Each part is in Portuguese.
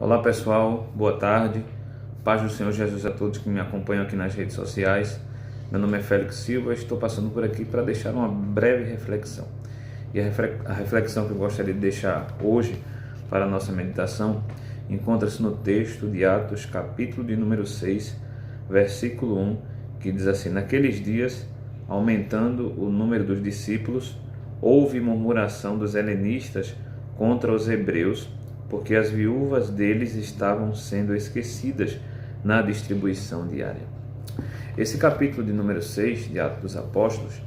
Olá pessoal, boa tarde, paz do Senhor Jesus a todos que me acompanham aqui nas redes sociais. Meu nome é Félix Silva, estou passando por aqui para deixar uma breve reflexão. E a reflexão que eu gostaria de deixar hoje para a nossa meditação encontra-se no texto de Atos, capítulo de número 6, versículo 1, que diz assim: Naqueles dias, aumentando o número dos discípulos, houve murmuração dos helenistas contra os hebreus, porque as viúvas deles estavam sendo esquecidas na distribuição diária. Esse capítulo de número 6 de Atos dos Apóstolos,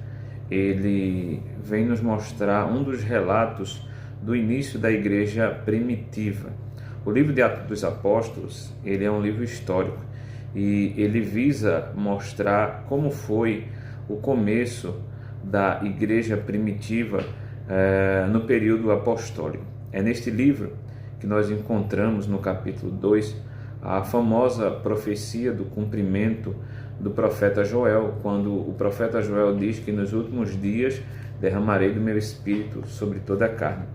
ele vem nos mostrar um dos relatos do início da igreja primitiva. O livro de Atos dos Apóstolos, ele é um livro histórico e ele visa mostrar como foi o começo da igreja primitiva no período apostólico. É neste livro que nós encontramos no capítulo 2 a famosa profecia do cumprimento do profeta Joel, quando o profeta Joel diz que nos últimos dias derramarei do meu espírito sobre toda a carne.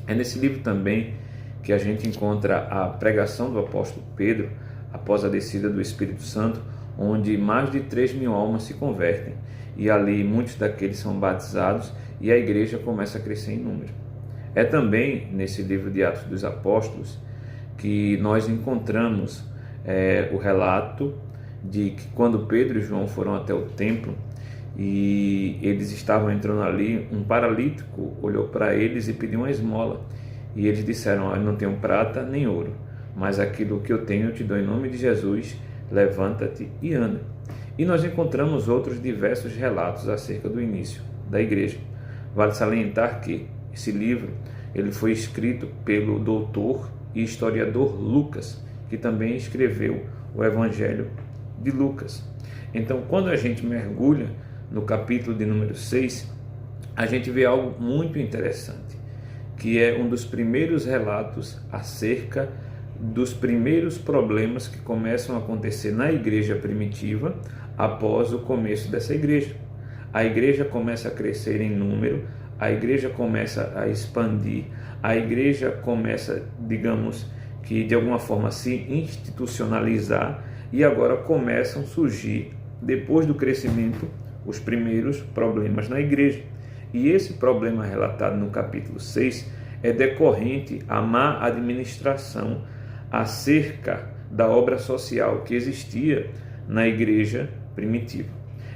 É nesse livro também que a gente encontra a pregação do apóstolo Pedro após a descida do Espírito Santo, onde mais de 3.000 almas se convertem e ali muitos daqueles são batizados e a igreja começa a crescer em número. É também nesse livro de Atos dos Apóstolos que nós encontramos o relato de que quando Pedro e João foram até o templo e eles estavam entrando ali, um paralítico olhou para eles e pediu uma esmola. E eles disseram: Eu não tenho prata nem ouro, mas aquilo que eu tenho eu te dou em nome de Jesus, levanta-te e anda. E nós encontramos outros diversos relatos acerca do início da igreja. Vale salientar que esse livro ele foi escrito pelo doutor e historiador Lucas, que também escreveu o Evangelho de Lucas. Então, quando a gente mergulha no capítulo de número 6, a gente vê algo muito interessante, que é um dos primeiros relatos acerca dos primeiros problemas que começam a acontecer na igreja primitiva após o começo dessa igreja. A igreja começa a crescer em número, a igreja começa a expandir, a igreja começa, digamos que de alguma forma, a se institucionalizar e agora começam a surgir, depois do crescimento, os primeiros problemas na igreja. E esse problema relatado no capítulo 6 é decorrente à má administração acerca da obra social que existia na igreja primitiva.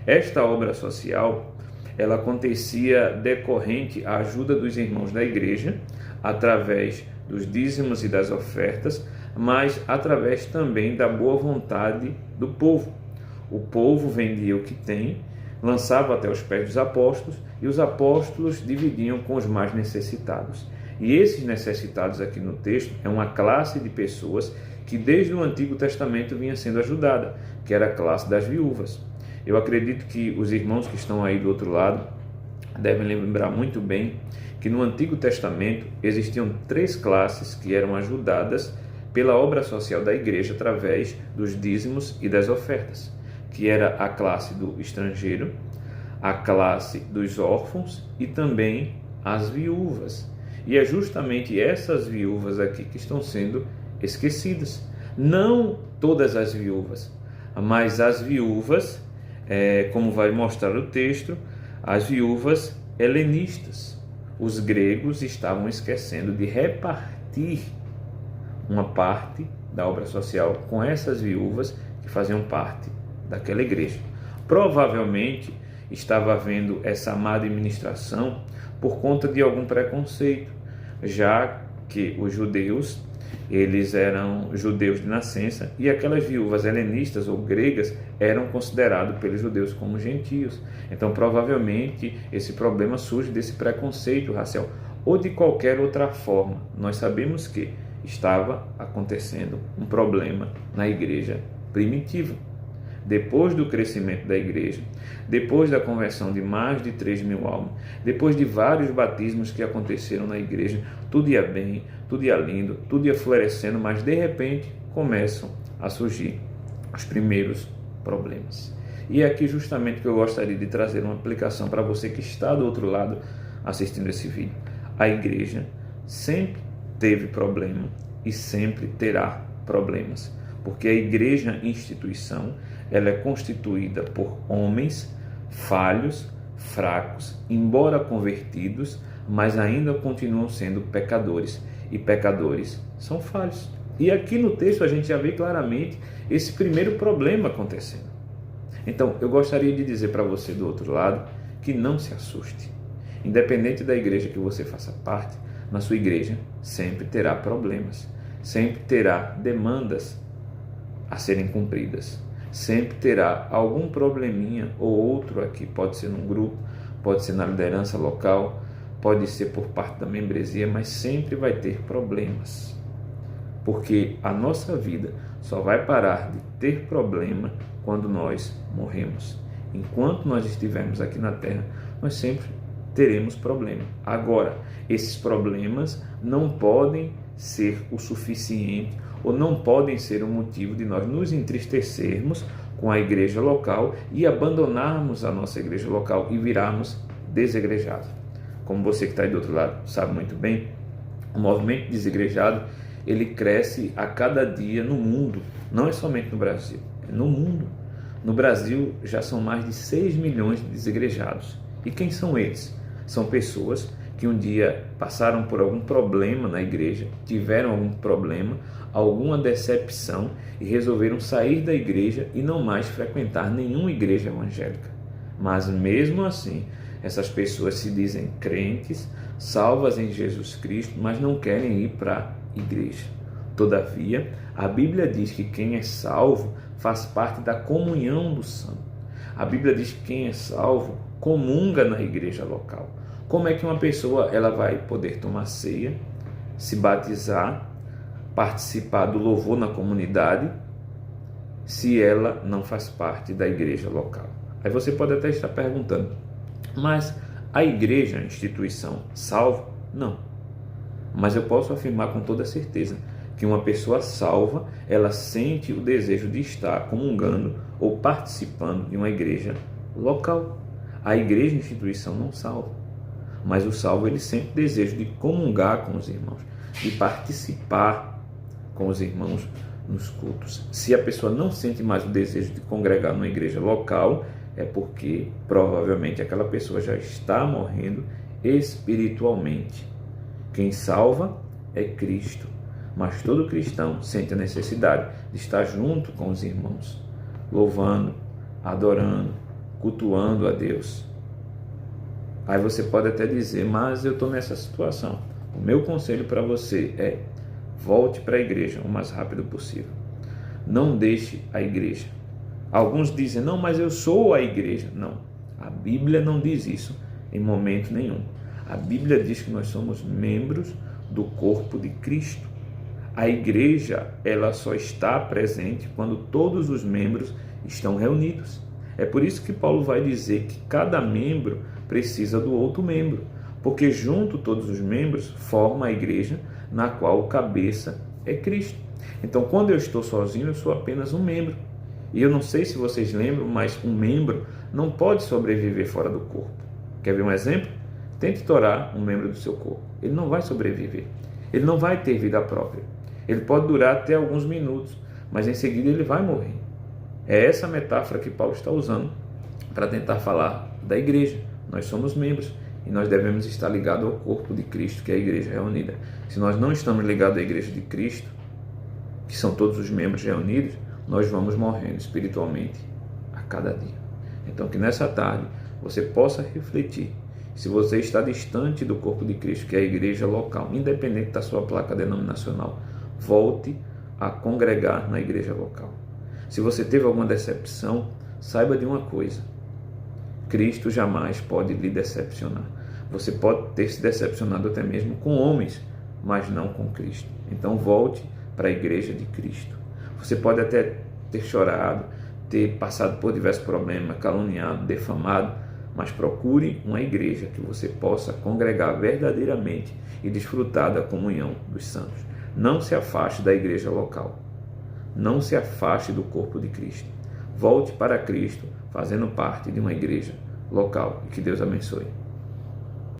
Esta obra social ela acontecia decorrente à ajuda dos irmãos da igreja, através dos dízimos e das ofertas, mas através também da boa vontade do povo. O povo vendia o que tem, lançava até os pés dos apóstolos, e os apóstolos dividiam com os mais necessitados. E esses necessitados aqui no texto é uma classe de pessoas que desde o Antigo Testamento vinha sendo ajudada, que era a classe das viúvas. Eu acredito que os irmãos que estão aí do outro lado devem lembrar muito bem que no Antigo Testamento existiam 3 classes que eram ajudadas pela obra social da igreja através dos dízimos e das ofertas, que era a classe do estrangeiro, a classe dos órfãos e também as viúvas. E é justamente essas viúvas aqui que estão sendo esquecidas. Não todas as viúvas, mas as viúvas, como vai mostrar o texto, as viúvas helenistas. Os gregos estavam esquecendo de repartir uma parte da obra social com essas viúvas que faziam parte daquela igreja. Provavelmente estava havendo essa má administração por conta de algum preconceito, já que os judeus, eles eram judeus de nascença e aquelas viúvas helenistas ou gregas eram considerados pelos judeus como gentios. Então, provavelmente, esse problema surge desse preconceito racial ou de qualquer outra forma. Nós sabemos que estava acontecendo um problema na igreja primitiva. Depois do crescimento da igreja, depois da conversão de mais de 3.000 almas, depois de vários batismos que aconteceram na igreja, tudo ia bem, tudo ia lindo, tudo ia florescendo, mas de repente começam a surgir os primeiros problemas. E é aqui justamente que eu gostaria de trazer uma aplicação para você que está do outro lado assistindo esse vídeo. A igreja sempre teve problema e sempre terá problemas, porque a igreja instituição, ela é constituída por homens falhos, fracos, embora convertidos, mas ainda continuam sendo pecadores, e pecadores são falhos. E aqui no texto a gente já vê claramente esse primeiro problema acontecendo. Então, eu gostaria de dizer para você do outro lado que não se assuste. Independente da igreja que você faça parte, na sua igreja sempre terá problemas, sempre terá demandas a serem cumpridas, sempre terá algum probleminha ou outro aqui, pode ser num grupo, pode ser na liderança local, pode ser por parte da membresia, mas sempre vai ter problemas, porque a nossa vida só vai parar de ter problema quando nós morremos. Enquanto nós estivermos aqui na terra, nós sempre teremos problema. Agora, esses problemas não podem ser o suficiente ou não podem ser o motivo de nós nos entristecermos com a igreja local e abandonarmos a nossa igreja local e virarmos desigrejados. Como você que está aí do outro lado sabe muito bem, o movimento desigrejado, ele cresce a cada dia no mundo, não é somente no Brasil, é no mundo. No Brasil já são mais de 6 milhões de desigrejados. E quem são eles? São pessoas que um dia passaram por algum problema na igreja, tiveram algum problema, alguma decepção e resolveram sair da igreja e não mais frequentar nenhuma igreja evangélica. Mas mesmo assim, essas pessoas se dizem crentes, salvas em Jesus Cristo, mas não querem ir para a igreja. Todavia, a Bíblia diz que quem é salvo faz parte da comunhão do santo. A Bíblia diz que quem é salvo comunga na igreja local. Como é que uma pessoa ela vai poder tomar ceia, se batizar, participar do louvor na comunidade, se ela não faz parte da igreja local? Aí você pode até estar perguntando, mas a igreja, a instituição, salva? Não. Mas eu posso afirmar com toda certeza que uma pessoa salva, ela sente o desejo de estar comungando ou participando de uma igreja local. A igreja, a instituição, não salva. Mas o salvo, ele sempre deseja de comungar com os irmãos, de participar com os irmãos nos cultos. Se a pessoa não sente mais o desejo de congregar numa igreja local, é porque provavelmente aquela pessoa já está morrendo espiritualmente. Quem salva é Cristo, mas todo cristão sente a necessidade de estar junto com os irmãos, louvando, adorando, cultuando a Deus. Aí você pode até dizer, mas eu estou nessa situação. O meu conselho para você é: volte para a igreja o mais rápido possível. Não deixe a igreja. Alguns dizem, não, mas eu sou a igreja. Não, a Bíblia não diz isso em momento nenhum. A Bíblia diz que nós somos membros do corpo de Cristo. A igreja, ela só está presente quando todos os membros estão reunidos. É por isso que Paulo vai dizer que cada membro precisa do outro membro, porque junto todos os membros formam a igreja, na qual o cabeça é Cristo. Então, quando eu estou sozinho, eu sou apenas um membro. E eu não sei se vocês lembram, mas um membro não pode sobreviver fora do corpo. Quer ver um exemplo? Tente torar um membro do seu corpo. Ele não vai sobreviver. Ele não vai ter vida própria. Ele pode durar até alguns minutos, mas em seguida ele vai morrer. É essa metáfora que Paulo está usando para tentar falar da igreja. Nós somos membros e nós devemos estar ligados ao corpo de Cristo, que é a igreja reunida. Se nós não estamos ligados à igreja de Cristo, que são todos os membros reunidos, nós vamos morrendo espiritualmente a cada dia. Então, que nessa tarde você possa refletir. Se você está distante do corpo de Cristo, que é a igreja local, independente da sua placa denominacional, volte a congregar na igreja local. Se você teve alguma decepção, saiba de uma coisa: Cristo jamais pode lhe decepcionar. Você pode ter se decepcionado até mesmo com homens, mas não com Cristo. Então volte para a igreja de Cristo. Você pode até ter chorado, ter passado por diversos problemas, caluniado, defamado, mas procure uma igreja que você possa congregar verdadeiramente e desfrutar da comunhão dos santos. Não se afaste da igreja local. Não se afaste do corpo de Cristo. Volte para Cristo, fazendo parte de uma igreja local. E que Deus abençoe.